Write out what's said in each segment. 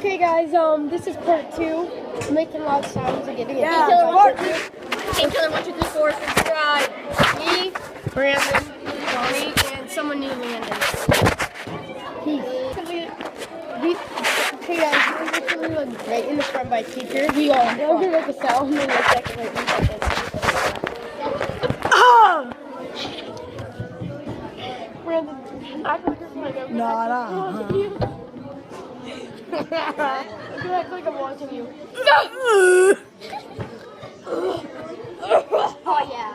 Okay guys, this is part 2. I'm making loud sounds and getting it. Painkiller 1, 2, 3, 4, subscribe. Me, Brandon, Johnny, and someone new, Landon. Peace. Okay guys, we're literally like right in the front by teacher. We all. Now we're gonna make a sound in a second, like 3 seconds. Brandon, act like you're playing. No. You act like I'm watching you. Oh yeah.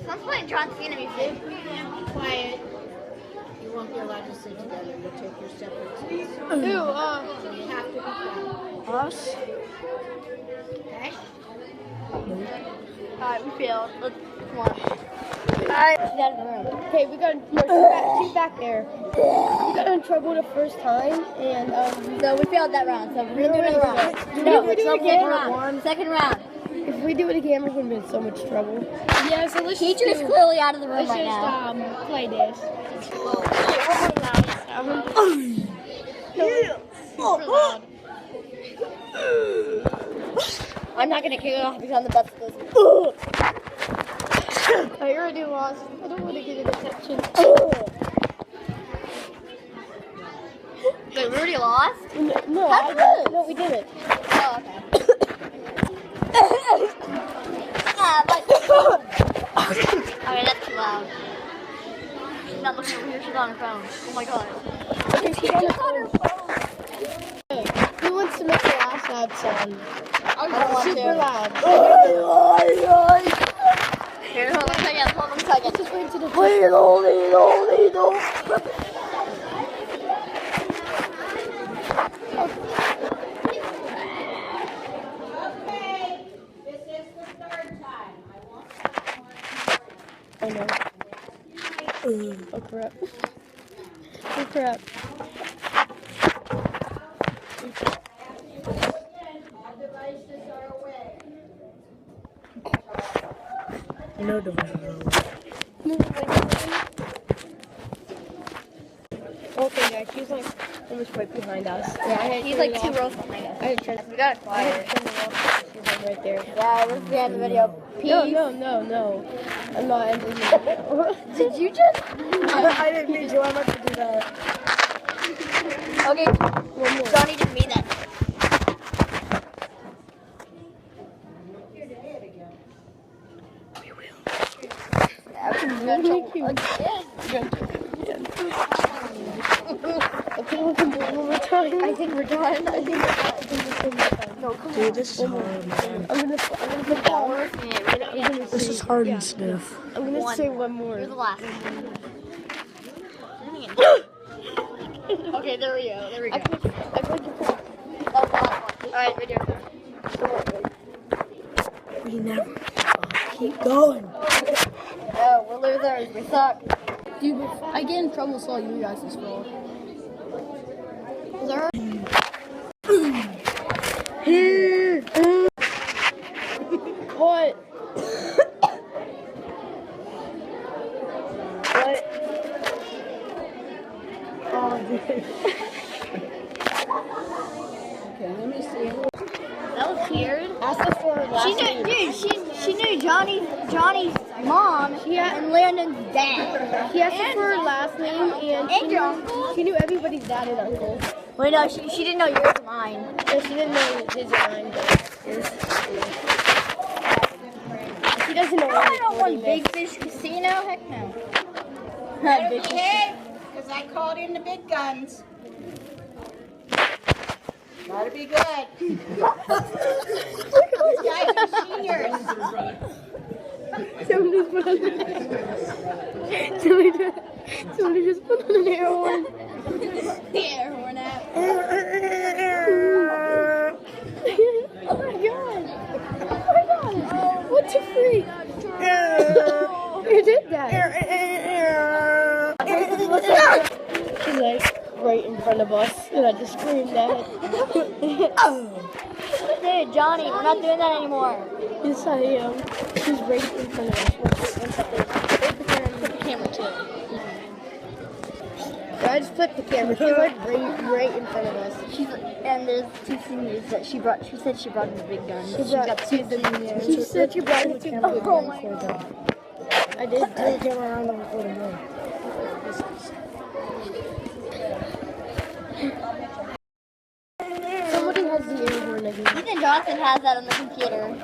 Someone's playing John Cena music. Be quiet. You won't be allowed to sit together. You'll take your separate seats. Ew, So you have to be quiet. Us? Okay. alright, we failed. Let's, come on. Alright, get out of the room. Okay, we got she's back there. We got in trouble the first time, and So we failed that round, so we're gonna do another round. we do it again. Second round. If we do it again, we're gonna be in so much trouble. Yeah, so let's Teacher is clearly out of the room let's right just now. play this. I'm not gonna kick it off because I'm the best at this. I already lost. I don't want to get an attention. Wait, we already lost? No, How'd you lose? no, we didn't. Oh, okay. Okay, that's too loud. She's not looking over here, she's on her phone. Oh my god. She's on her phone. Who wants to make the last loud sound? I don't want Super to. loud. Here, hold on a second, hold on a second. Just wait to the Okay. This is the third time. I want Oh no. Oh crap. Oh crap. all devices are away. No device. Okay guys, she's like almost right behind us. Yeah, He's like 2 rows behind us. I had to turn We got it quiet. She's like right there. Yeah, this is the end of the video. Peace. No. I'm not ending the video. Did you just? I didn't mean to. I meant to do that. Okay, One more. Johnny didn't mean that. Okay, we can do it one more time. I think we're done. I think we're done. No, come on. Dude, this is hard, man. I'm gonna put down. This is hard and stiff. I'm gonna say one more. You're the last. Okay, there we go. There we go. I clicked it. That was the last one. Alright, right here. We never keep going. No, we're losers. We suck. Dude, I get in trouble, so all you guys' fault. Is there? What? What? Oh, dude. Okay, let me see. That was weird. Ask us for her last She knew, name. dude. She knew Johnny's mom and Landon's dad. She asked us for her last name, and And your uncle. she knew everybody's dad and uncle. Wait, no, she didn't know yours and mine. So she didn't know his or mine, but his. She doesn't know I what don't want Big Fish Casino. Heck no. Better Big Fish. behave, because I called in the big guns. Gotta be good. These guys are seniors. Somebody just put on an air horn. The air horn out. Oh my god! Oh my god! What the freak? You did that. She's like right in front of us, and I just screamed at it. Dude, Johnny, we're not doing that anymore. Yes, I am. She's right in front of us. Put the camera too. I just flipped the camera. She's like right in front of us. And there's two seniors that she brought. She said she brought in a big gun. She got two seniors. She said she brought it to Oh my god. I did turn the camera around and record it more. Somebody has the airborne again. Ethan Johnson has that on the computer.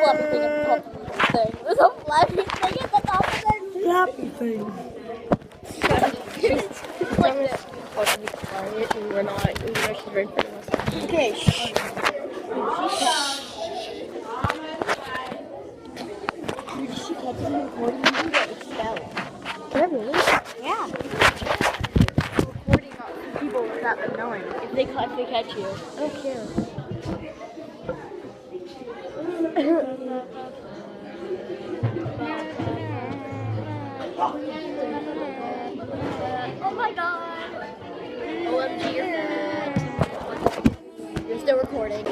Fluffy thing. There's a fluffy thing at the top of it. Happy thing. Like this. Quiet, and we're not, even though she's right in front of us. Okay, shh. Dude, she kept me recording you get expelled. Yeah, really? Yeah. Recording people without them knowing. If they catch you. I don't care. Oh my god. OMG, you're fat. You're still recording.